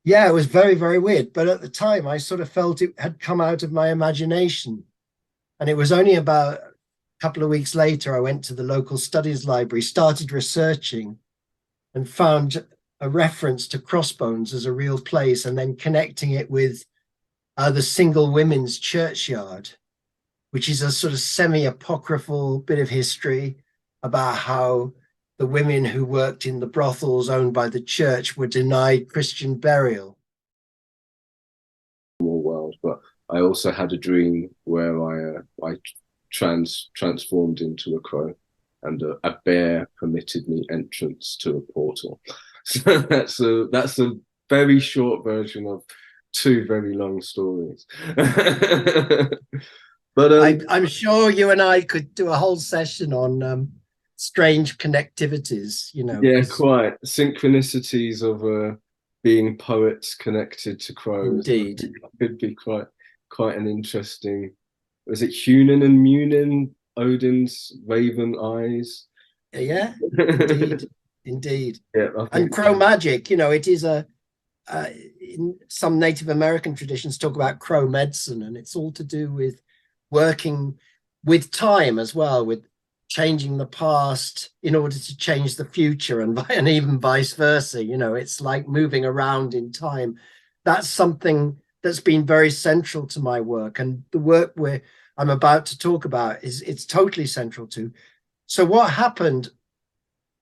Yeah, it was very, very weird. But at the time, I sort of felt it had come out of my imagination. And it was only about a couple of weeks later, I went to the local studies library, started researching, and found a reference to Crossbones as a real place, and then connecting it with the Single Women's Churchyard, which is a sort of semi-apocryphal bit of history about how the women who worked in the brothels owned by the church were denied Christian burial. More world, but I also had a dream where I transformed into a crow, and a bear permitted me entrance to a portal. So that's a very short version of two very long stories. But I'm sure you and I could do a whole session on strange connectivities, yeah, because quite synchronicities of being poets connected to crows. I indeed, think that could be quite an interesting. Was it Hunan and Munin, Odin's raven eyes? yeah, indeed, indeed. Yeah, I And think crow magic, it is in some Native American traditions talk about crow medicine, and it's all to do with working with time as well, with changing the past in order to change the future, and even vice versa. It's like moving around in time. That's something that's been very central to my work, and the work where I'm about to talk about it's totally central to. So what happened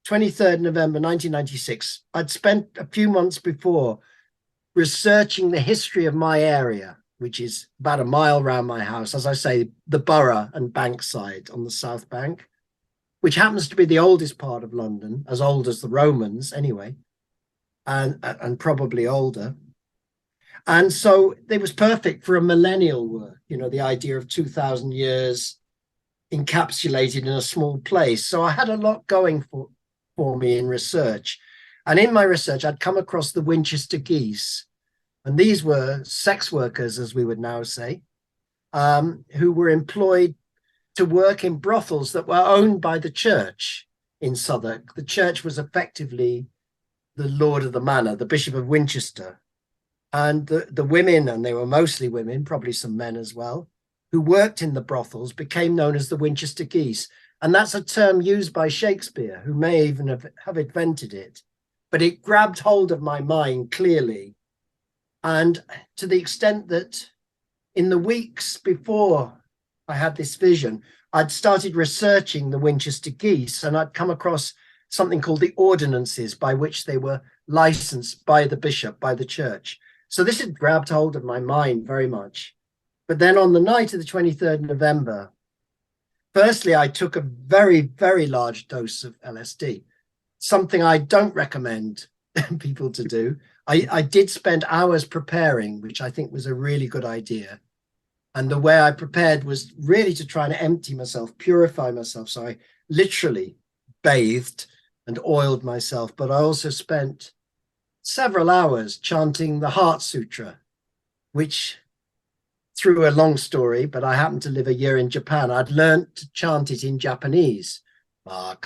23rd November 1996, I'd spent a few months before researching the history of my area, which is about a mile around my house, as I say, the Borough and Bankside on the South Bank, which happens to be the oldest part of London, as old as the Romans anyway, and probably older. And so it was perfect for a millennial work, the idea of 2000 years encapsulated in a small place. So I had a lot going for me in research. And in my research, I'd come across the Winchester geese. And these were sex workers, as we would now say, who were employed to work in brothels that were owned by the church in Southwark. The church was effectively the lord of the manor, the Bishop of Winchester. And the women, and they were mostly women, probably some men as well, who worked in the brothels became known as the Winchester geese. And that's a term used by Shakespeare, who may even have invented it. But it grabbed hold of my mind clearly. And to the extent that in the weeks before I had this vision, I'd started researching the Winchester geese, and I'd come across something called the ordinances by which they were licensed by the bishop, by the church. So this had grabbed hold of my mind very much. But then on the night of the 23rd November, firstly, I took a very, very large dose of LSD, something I don't recommend people to do. I did spend hours preparing, which I think was a really good idea. And the way I prepared was really to try and empty myself, purify myself. So I literally bathed and oiled myself, but I also spent several hours chanting the Heart Sutra, which, through a long story, but I happened to live a year in Japan, I'd learned to chant it in Japanese. And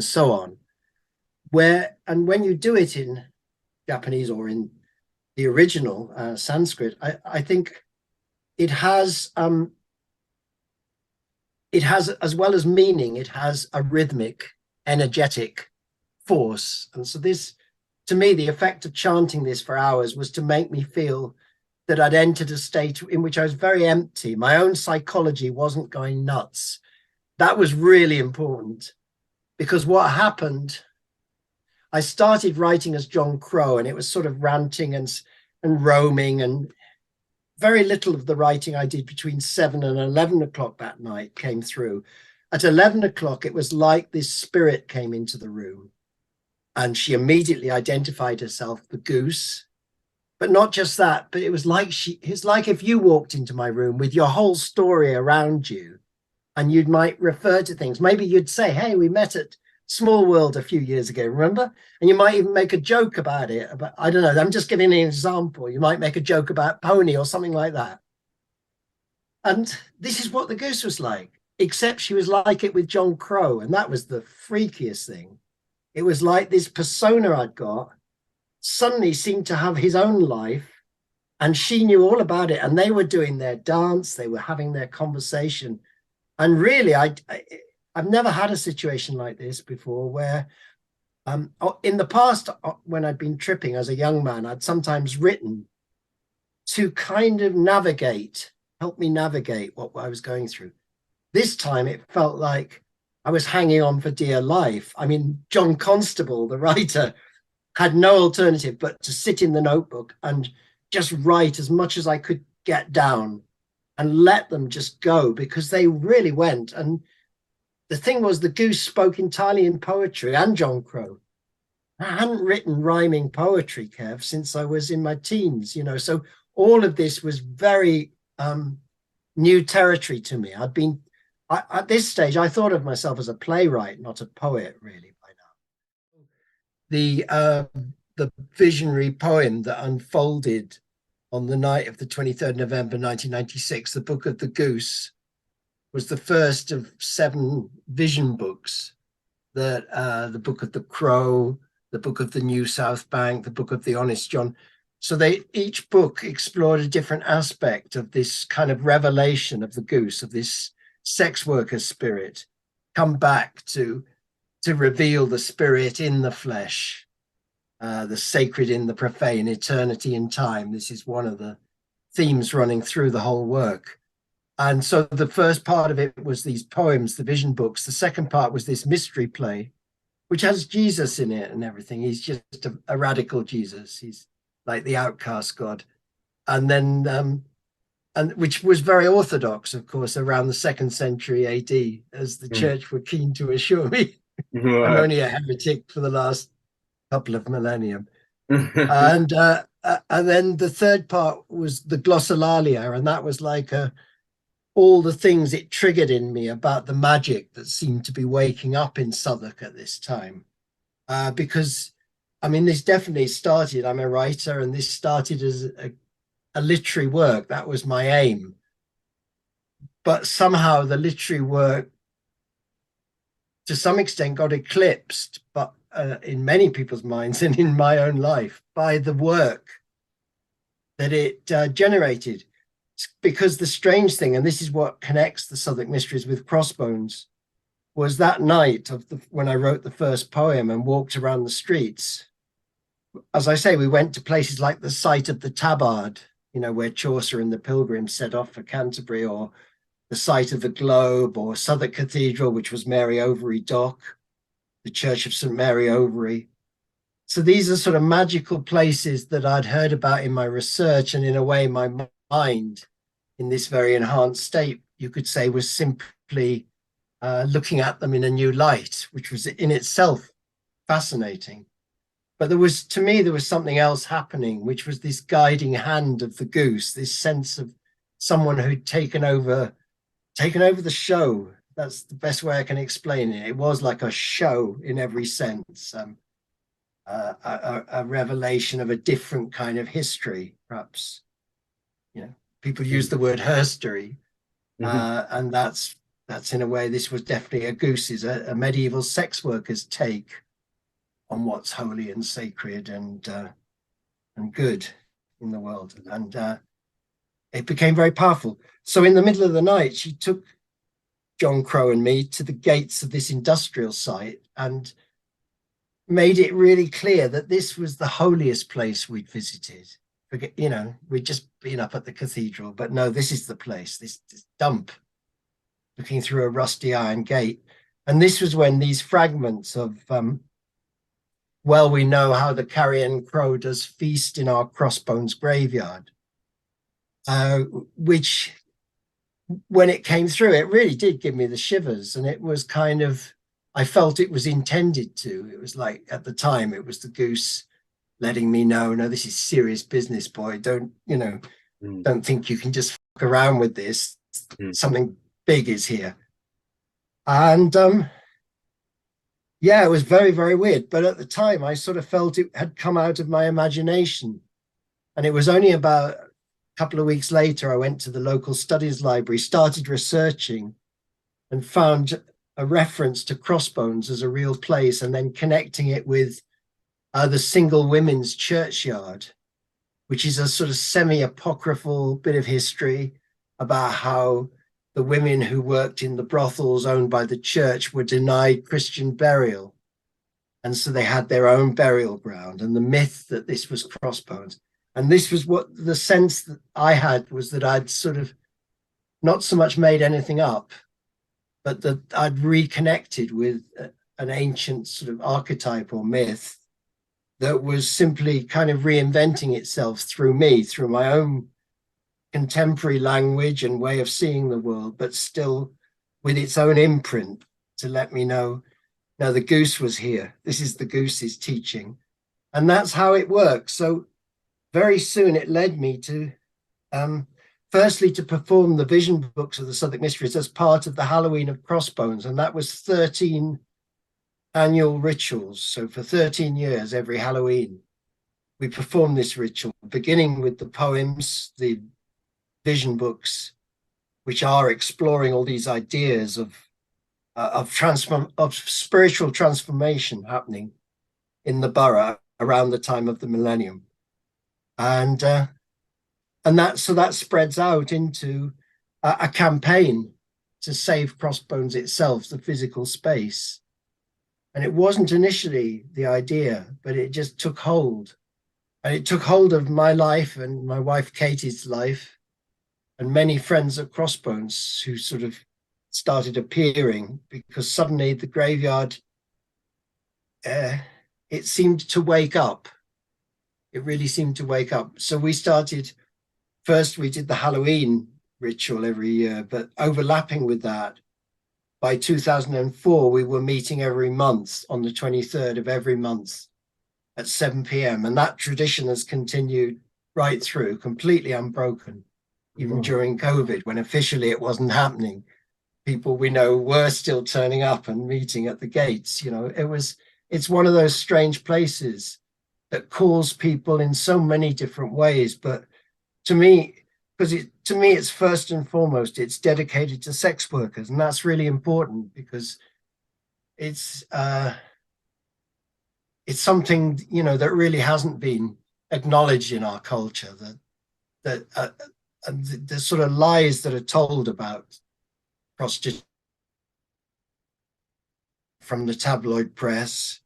so on. And when you do it in Japanese or in the original Sanskrit, I think it has as well as meaning, it has a rhythmic, energetic force. And so this, to me, the effect of chanting this for hours was to make me feel that I'd entered a state in which I was very empty. My own psychology wasn't going nuts. That was really important, because what happened, I started writing as John Crow, and it was sort of ranting and roaming, and very little of the writing I did between 7 and 11 o'clock that night came through. At 11 o'clock, it was like this spirit came into the room, and she immediately identified herself, the goose. But not just that, but it's like if you walked into my room with your whole story around you, and you might refer to things. Maybe you'd say, hey, we met at Small World a few years ago, remember? And you might even make a joke about it. But I don't know, I'm just giving an example. You might make a joke about Pony or something like that. And this is what the goose was like, except she was like it with John Crow. And that was the freakiest thing. it was like this persona I'd got suddenly seemed to have his own life, and she knew all about it, and they were doing their dance, they were having their conversation. And really, I've never had a situation like this before, where in the past, when I'd been tripping as a young man, I'd sometimes written to kind of help me navigate what I was going through. This time it felt like I was hanging on for dear life. I mean, John Constable, the writer, had no alternative but to sit in the notebook and just write as much as I could get down and let them just go, because they really went. And the thing was, the goose spoke entirely in poetry, and John Crow. I hadn't written rhyming poetry, Kev, since I was in my teens, so all of this was very new territory to me. At this stage, I thought of myself as a playwright, not a poet, really, by now. The visionary poem that unfolded on the night of the 23rd November 1996, The Book of the Goose, was the first of 7 vision books. That the Book of the Crow, the Book of the New South Bank, the Book of the Honest John. So each book explored a different aspect of this kind of revelation of the goose, of this sex worker spirit, come back to reveal the spirit in the flesh, the sacred in the profane, eternity in time. This is one of the themes running through the whole work. And so the first part of it was these poems, the vision books. The second part was this mystery play, which has Jesus in it and everything. He's just a radical Jesus. He's like the outcast God. And then, and which was very orthodox, of course, around the 2nd century AD, as the church were keen to assure me. Right. I'm only a heretic for the last couple of millennium. And then the third part was the glossolalia, and that was like all the things it triggered in me about the magic that seemed to be waking up in Southwark at this time. Because, I mean, this definitely started, I'm a writer, and this started as a literary work. That was my aim. But somehow the literary work, to some extent, got eclipsed, but in many people's minds and in my own life, by the work that it generated. Because the strange thing, and this is what connects the Southwark Mysteries with Crossbones, was that night when I wrote the first poem and walked around the streets. As I say, we went to places like the site of the Tabard, where Chaucer and the Pilgrims set off for Canterbury, or the site of the Globe, or Southwark Cathedral, which was Mary Overy Dock, the Church of St. Mary Overy. So these are sort of magical places that I'd heard about in my research, and in a way my mind, in this very enhanced state, you could say, was simply looking at them in a new light, which was in itself fascinating. But there was something else happening, which was this guiding hand of the goose, this sense of someone who'd taken over the show. That's the best way I can explain it. It was like a show in every sense, a revelation of a different kind of history, perhaps. People use the word herstory, and that's in a way, this was definitely a goose's, a medieval sex worker's take on what's holy and sacred and good in the world. And it became very powerful. So in the middle of the night, she took John Crow and me to the gates of this industrial site and made it really clear that this was the holiest place we'd visited. We'd just been up at the cathedral, but no, this is the place, this dump, looking through a rusty iron gate. And this was when these fragments of, well, we know how the carrion crow does feast in our Crossbones Graveyard, which, when it came through, it really did give me the shivers. And it was kind of, I felt it was intended to. It was like, at the time, it was the goose letting me know, no, this is serious business, boy. Don't think you can just fuck around with this. Something big is here. And yeah, it was very, very weird. But at the time, I sort of felt it had come out of my imagination. And it was only about a couple of weeks later, I went to the local studies library, started researching, and found a reference to Crossbones as a real place, and then connecting it with the Single Women's Churchyard, which is a sort of semi-apocryphal bit of history about how the women who worked in the brothels owned by the church were denied Christian burial. And so they had their own burial ground, and the myth that this was Crossbones. And this was what the sense that I had, was that I'd sort of not so much made anything up, but that I'd reconnected with an ancient sort of archetype or myth that was simply kind of reinventing itself through me, through my own contemporary language and way of seeing the world, but still with its own imprint to let me know, no, the goose was here. This is the goose's teaching. And that's how it works. So very soon it led me to, firstly, to perform the vision books of the Southwark Mysteries as part of the Halloween of Crossbones. And that was 13 annual rituals. So for 13 years, every Halloween, we performed this ritual, beginning with the poems, the vision books, which are exploring all these ideas of spiritual transformation happening in the borough around the time of the millennium, and that spreads out into a campaign to save Crossbones itself, the physical space. And it wasn't initially the idea, but it just took hold, and it took hold of my life and my wife Katie's life, and many friends at Crossbones who sort of started appearing, because suddenly the graveyard, it seemed to wake up. It really seemed to wake up. So we started, first we did the Halloween ritual every year, but overlapping with that, by 2004, we were meeting every month on the 23rd of every month at 7 p.m. And that tradition has continued right through, completely unbroken, even during COVID, when officially it wasn't happening. People we know were still turning up and meeting at the gates. You know, it's one of those strange places that calls people in so many different ways. But to me, it's first and foremost, it's dedicated to sex workers. And that's really important, because it's something, you know, that really hasn't been acknowledged in our culture, that the sort of lies that are told about prostitution from the tabloid press,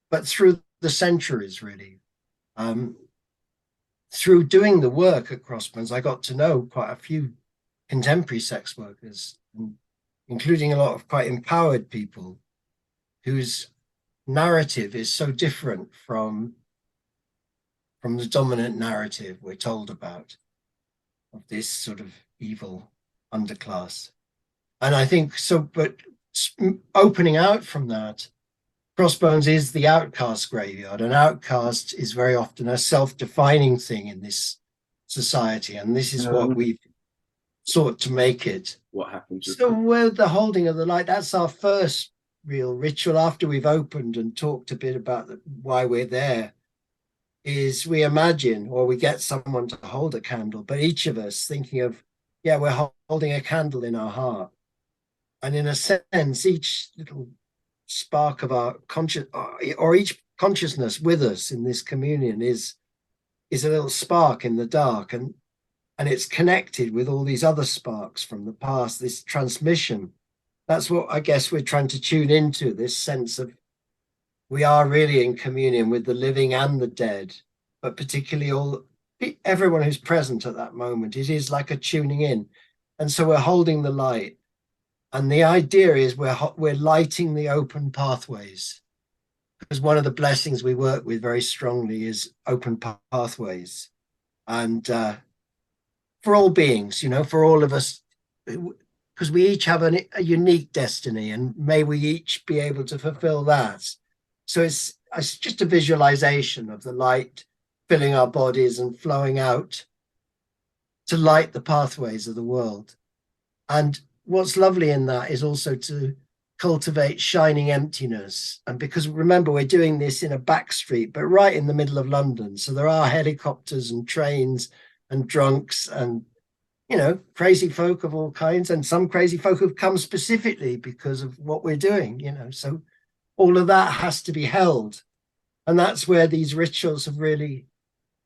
but through the centuries, really. Through doing the work at Crossbones, I got to know quite a few contemporary sex workers, including a lot of quite empowered people whose narrative is so different from the dominant narrative we're told about of this sort of evil underclass. And I think so, but opening out from that, Crossbones is the outcast graveyard. An outcast is very often a self-defining thing in this society, and this is what we've sought to make it. What happens? So with the holding of the light, that's our first real ritual after we've opened and talked a bit about why we're there, is we imagine, or we get someone to hold a candle, but each of us thinking of, yeah, we're holding a candle in our heart. And in a sense, each little spark of our conscious, or each consciousness with us in this communion is a little spark in the dark, and it's connected with all these other sparks from the past, this transmission. That's what I guess we're trying to tune into, this sense of we are really in communion with the living and the dead, but particularly everyone who's present at that moment. It is like a tuning in. And so we're holding the light. And the idea is we're lighting the open pathways, because one of the blessings we work with very strongly is open pathways. And for all beings, you know, for all of us, because we each have a unique destiny, and may we each be able to fulfill that. So it's just a visualization of the light filling our bodies and flowing out to light the pathways of the world. And what's lovely in that is also to cultivate shining emptiness. And because remember, we're doing this in a back street, but right in the middle of London. So there are helicopters and trains and drunks and you know, crazy folk of all kinds, and some crazy folk who've come specifically because of what we're doing, you know. So all of that has to be held. And that's where these rituals have really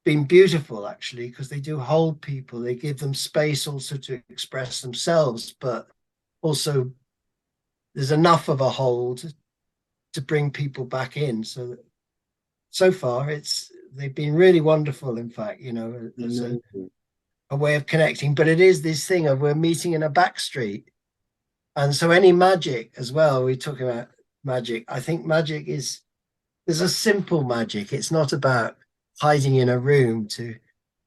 been beautiful, actually, because they do hold people. They give them space also to express themselves, but also there's enough of a hold to bring people back in. So far they've been really wonderful, in fact, you know, as a way of connecting. But it is this thing of we're meeting in a back street. And so any magic as well, we talk about magic. I think magic there's a simple magic. It's not about hiding in a room to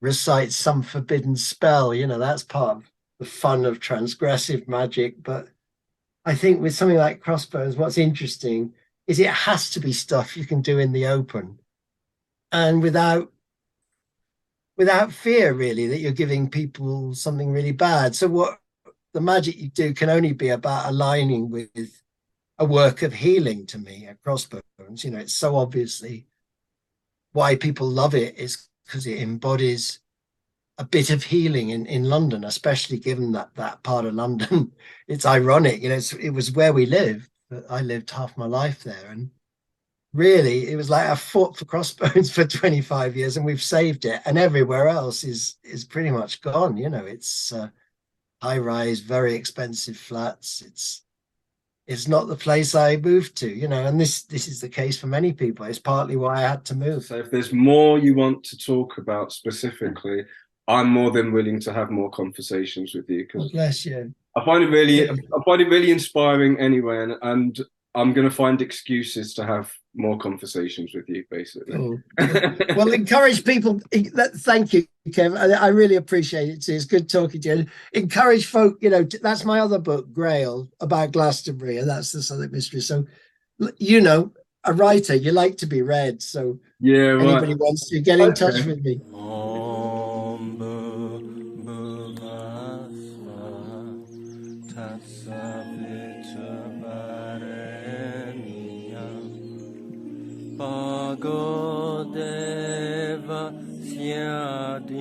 recite some forbidden spell. You know, that's part of the fun of transgressive magic. But I think with something like Crossbones, what's interesting is it has to be stuff you can do in the open and without fear, really, that you're giving people something really bad. So what the magic you do can only be about aligning with a work of healing. To me, at Crossbones, you know, it's so obviously why people love it is because it embodies a bit of healing in London, especially given that part of London. It's ironic, you know, it was where we lived, but I lived half my life there. And really, it was like I fought for Crossbones for 25 years and we've saved it. And everywhere else is pretty much gone. You know, it's high rise, very expensive flats. It's not the place I moved to, you know, and this is the case for many people. It's partly why I had to move. So if there's more you want to talk about specifically, I'm more than willing to have more conversations with you God because bless you. I find it really, I find it really inspiring anyway, and I'm going to find excuses to have more conversations with you, basically. Cool. Well, encourage people. Thank you, Kev. I really appreciate it too. It's good talking to you. Encourage folk. You know, that's my other book, Grail, about Glastonbury, and that's the Southwark Mysteries. So, you know, a writer, you like to be read. So, Yeah, anybody right. wants to get in touch with me. Pagodeva Syadimahi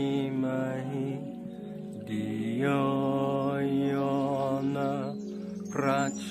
Diyo Yona Prachodaya